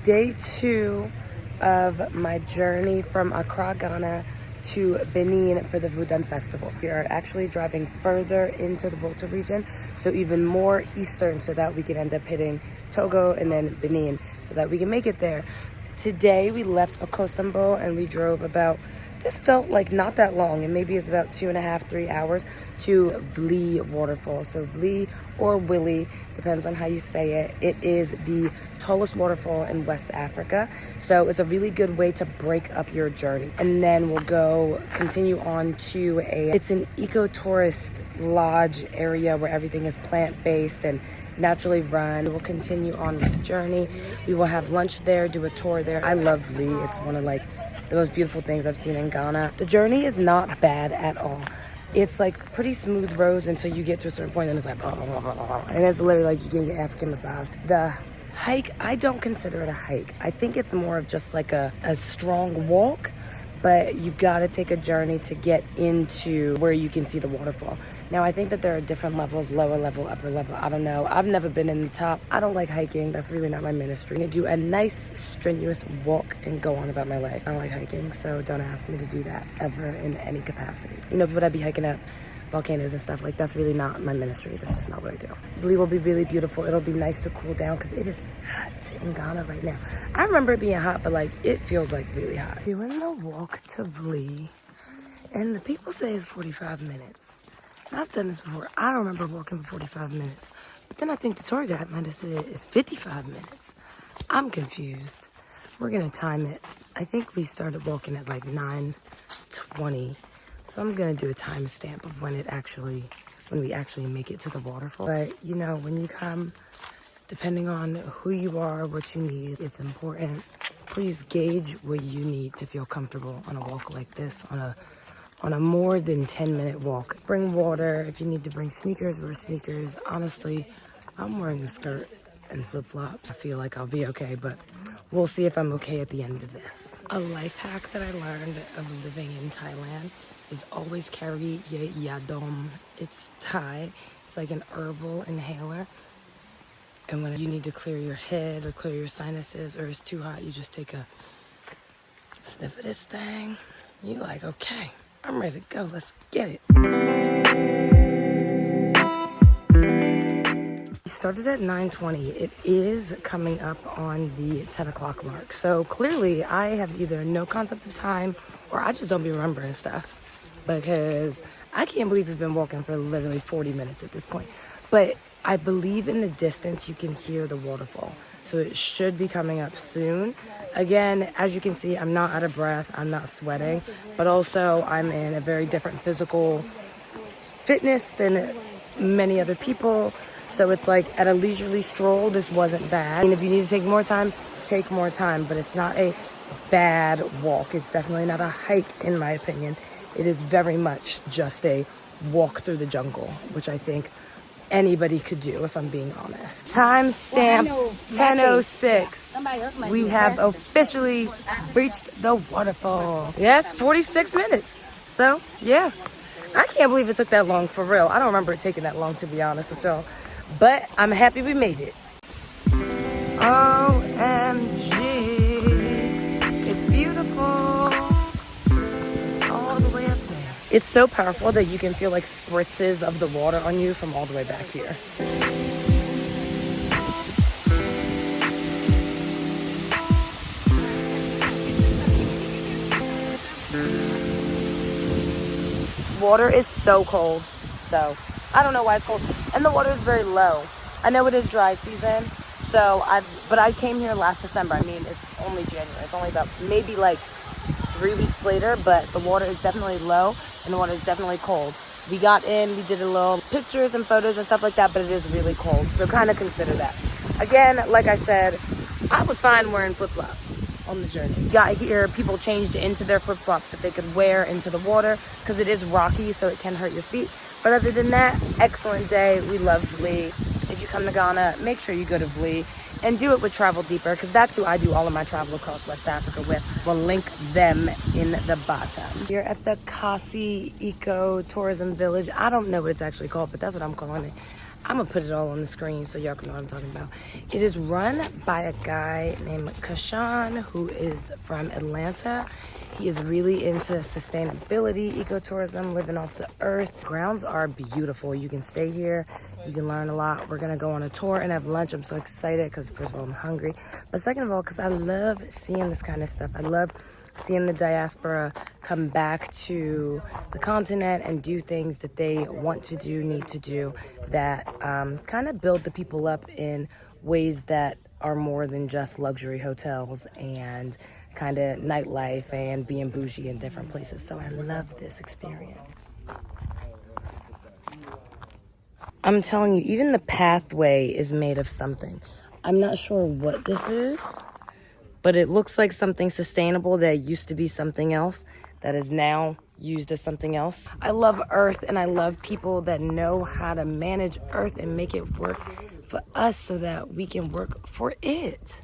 day 2 of my journey from Accra, Ghana to Benin for the Vodun Festival. We are actually driving further into the Volta Region, so even more eastern, so that we can end up hitting Togo and then Benin, so that we can make it there. Today we left Okosambo and we drove about, this felt like not that long, and maybe it's about 2.5-3 hours to Wli Waterfalls. So Wli or Willy, depends on how you say it. It is the tallest waterfall in West Africa. So it's a really good way to break up your journey. And then we'll continue on to it's an eco-tourist lodge area where everything is plant-based and naturally run. We'll continue on with the journey. We will have lunch there, do a tour there. I love Wli. It's one of the most beautiful things I've seen in Ghana. The journey is not bad at all. It's like pretty smooth roads until you get to a certain point, and it's like, and it's literally like you getting your African massage. The hike, I don't consider it a hike. I think it's more of just like a strong walk, but you've got to take a journey to get into where you can see the waterfall. Now, I think that there are different levels, lower level, upper level. I don't know. I've never been in the top. I don't like hiking. That's really not my ministry. I do a nice, strenuous walk and go on about my life. I don't like hiking, so don't ask me to do that ever in any capacity. You know, people that be hiking up volcanoes and stuff, like, that's really not my ministry. That's just not what I do. Wli will be really beautiful. It'll be nice to cool down because it is hot in Ghana right now. I remember it being hot, but it feels like really hot. Doing the walk to Wli, and the people say it's 45 minutes. I've done this before. I don't remember walking for 45 minutes. But then I think the tour guide might have said it's 55 minutes. I'm confused. We're going to time it. I think we started walking at 9:20. So I'm going to do a timestamp of when we actually make it to the waterfall. But, you know, when you come, depending on who you are, what you need, it's important. Please gauge what you need to feel comfortable on a walk like this, on a more than 10-minute walk. Bring water. If you need to bring sneakers, wear sneakers. Honestly, I'm wearing a skirt and flip-flops. I feel like I'll be okay, but we'll see if I'm okay at the end of this. A life hack that I learned of living in Thailand is always carry your yadom. It's Thai. It's like an herbal inhaler. And when you need to clear your head or clear your sinuses or it's too hot, you just take a sniff of this thing. You're like, okay, I'm ready to go. Let's get it. We started at 9:20. It is coming up on the 10 o'clock mark. So clearly I have either no concept of time or I just don't be remembering stuff, because I can't believe we've been walking for literally 40 minutes at this point. But I believe in the distance you can hear the waterfall. So it should be coming up soon. Again, as you can see, I'm not out of breath, I'm not sweating, but also I'm in a very different physical fitness than many other people. So it's like at a leisurely stroll, this wasn't bad. And if you need to take more time, take more time, but it's not a bad walk. It's definitely not a hike, in my opinion. It is very much just a walk through the jungle, which I think anybody could do, if I'm being honest. Timestamp 10:06. We have officially reached the waterfall. Yes, 46 minutes. So, yeah. I can't believe it took that long, for real. I don't remember it taking that long, to be honest with y'all. But I'm happy we made it. OMG. It's beautiful. It's all the way up there. It's so powerful that you can feel like spritzes of the water on you from all the way back here. Water is so cold, so I don't know why it's cold. And the water is very low. I know it is dry season, but I came here last December. I mean, it's only January. It's only about maybe 3 weeks later, but the water is definitely low and the water is definitely cold. We got in, we did a little pictures and photos and stuff like that, but it is really cold, so kind of consider that. Again, like I said, I was fine wearing flip-flops on the journey. Got here, people changed into their flip-flops that they could wear into the water because it is rocky, so it can hurt your feet. But other than that, excellent day. We love Wli. If you come to Ghana, make sure you go to Wli and do it with Travel Deeper, because that's who I do all of my travel across West Africa with. We'll link them in the bottom. Here at the Kasi Eco Tourism Village. I don't know what it's actually called, but that's what I'm calling it. I'm gonna put it all on the screen so y'all can know what I'm talking about. It is run by a guy named Cashawn, who is from Atlanta. He is really into sustainability, ecotourism, living off the earth. Grounds are beautiful. You can stay here, you can learn a lot. We're gonna go on a tour and have lunch. I'm so excited because first of all, I'm hungry. But second of all, because I love seeing this kind of stuff. I love seeing the diaspora come back to the continent and do things that they want to do, need to do, that kind of build the people up in ways that are more than just luxury hotels and kind of nightlife and being bougie in different places. So I love this experience. I'm telling you, even the pathway is made of something. I'm not sure what this is, but it looks like something sustainable that used to be something else that is now used as something else. I love Earth, and I love people that know how to manage Earth and make it work for us so that we can work for it.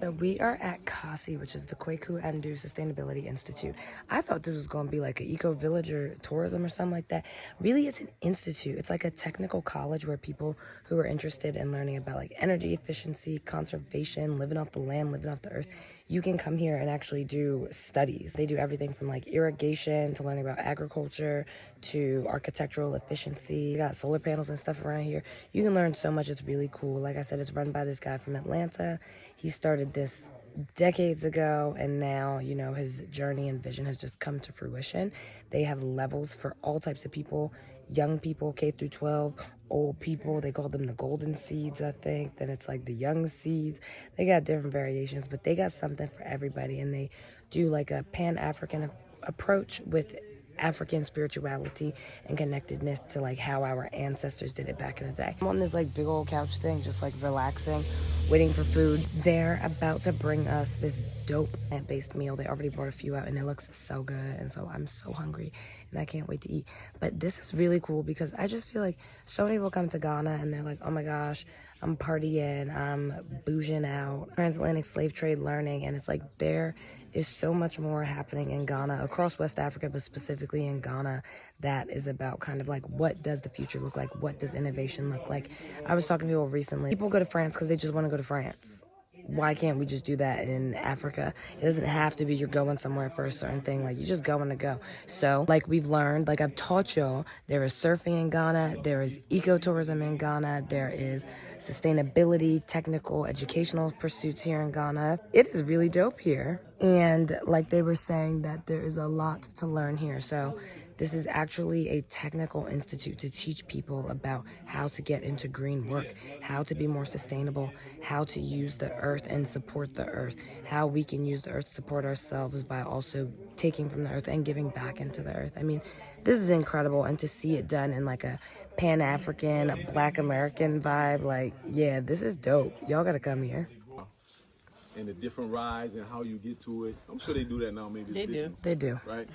So we are at KASI, which is the Kweku Andoh Sustainability Institute. I thought this was going to be like an eco-village or tourism or something like that. Really, it's an institute. It's like a technical college where people who are interested in learning about like energy efficiency, conservation, living off the land, living off the earth, you can come here and actually do studies. They do everything from like irrigation to learning about agriculture to architectural efficiency. You got solar panels and stuff around here. You can learn so much. It's really cool. Like I said, it's run by this guy from Atlanta. He started this decades ago, and now, you know, his journey and vision has just come to fruition. They have levels for all types of people, young people, K through 12, old people. They call them the golden seeds, I think. Then it's like the young seeds. They got different variations, but they got something for everybody, and they do like a Pan-African approach with African spirituality and connectedness to like how our ancestors did it back in the day. I'm on this like big old couch thing, just like relaxing, waiting for food. They're about to bring us this dope plant-based meal. They already brought a few out and it looks so good, and so I'm so hungry and I can't wait to eat. But this is really cool because I just feel like so many people come to Ghana and they're like, oh my gosh, I'm partying, I'm bouging out, transatlantic slave trade learning, and it's like there is so much more happening in Ghana, across West Africa, but specifically in Ghana, that is about kind of like, what does the future look like? What does innovation look like? I was talking to people recently. People go to France because they just want to go to France. Why can't we just do that in Africa? It doesn't have to be you're going somewhere for a certain thing. Like, you just going to go. So, like we've learned, like I've taught y'all, there is surfing in Ghana, there is ecotourism in Ghana, there is sustainability, technical, educational pursuits here in Ghana. It is really dope here. And like they were saying, that there is a lot to learn here. So this is actually a technical institute to teach people about how to get into green work, how to be more sustainable, how to use the earth and support the earth, how we can use the earth to support ourselves by also taking from the earth and giving back into the earth. I mean, this is incredible, and to see it done in like a Pan-African, a Black American vibe, like, yeah, this is dope. Y'all gotta come here. And the different rides and how you get to it. I'm sure they do that now, maybe. They do. Right?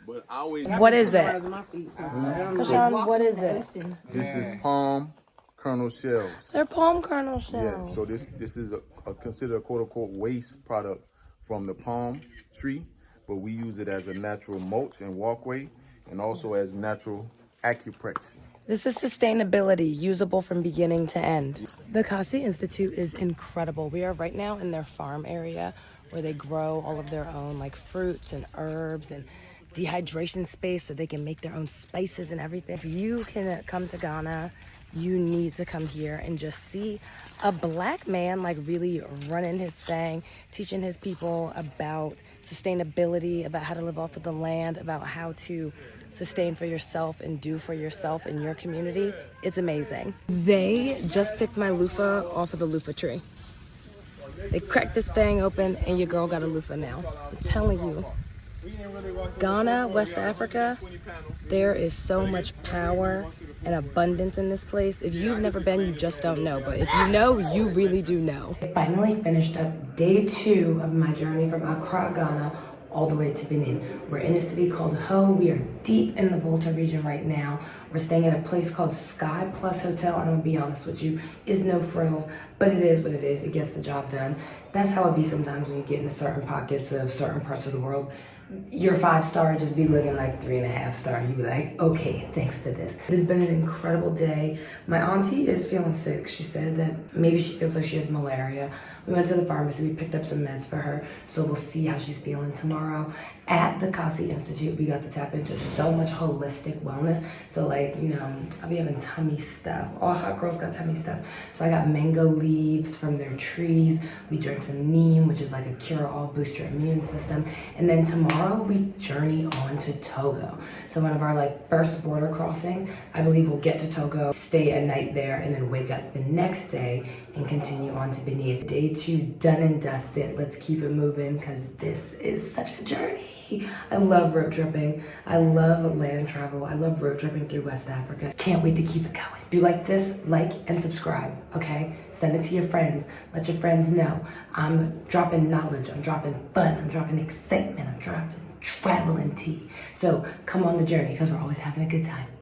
But I always... What is it? Cashawn, what is it? This is palm kernel shells. They're palm kernel shells. Yeah, so this is considered a quote-unquote waste product from the palm tree, but we use it as a natural mulch and walkway, and also as natural acupressure. This is sustainability, usable from beginning to end. The KASI Institute is incredible. We are right now in their farm area where they grow all of their own like fruits and herbs and dehydration space so they can make their own spices and everything. If you can come to Ghana, you need to come here and just see a Black man like really running his thing, teaching his people about sustainability, about how to live off of the land, about how to sustain for yourself and do for yourself in your community. It's amazing. They just picked my loofah off of the loofah tree. They cracked this thing open and your girl got a loofah now. I'm telling you, Ghana, West Africa, there is so much power and abundance in this place. If you've never been, you just don't know. But if you know, you really do know. I finally finished up day 2 of my journey from Accra, Ghana, all the way to Benin. We're in a city called Ho. We are deep in the Volta region right now. We're staying at a place called Sky Plus Hotel. I'm gonna be honest with you, it's no frills, but it is what it is. It gets the job done. That's how it be sometimes when you get into certain pockets of certain parts of the world. your 5-star just be looking like 3.5-star. You be like, okay, thanks for this. It has been an incredible day. My auntie is feeling sick. She said that maybe she feels like she has malaria. We went to the pharmacy, we picked up some meds for her, so we'll see how she's feeling tomorrow. At the Cashawn Institute, we got to tap into so much holistic wellness. So like, you know, I'll be having tummy stuff. All hot girls got tummy stuff. So I got mango leaves from their trees. We drank some neem, which is like a cure-all, boost your immune system. And then tomorrow we journey on to Togo. So one of our like first border crossings, I believe we'll get to Togo, stay a night there, and then wake up the next day and continue on to Benin. Day 2 done and dusted. Let's keep it moving because this is such a journey. I love road tripping. I love land travel. I love road tripping through West Africa. Can't wait to keep it going. If you like this, like and subscribe, okay? Send it to your friends. Let your friends know. I'm dropping knowledge. I'm dropping fun. I'm dropping excitement. I'm dropping traveling tea. So come on the journey because we're always having a good time.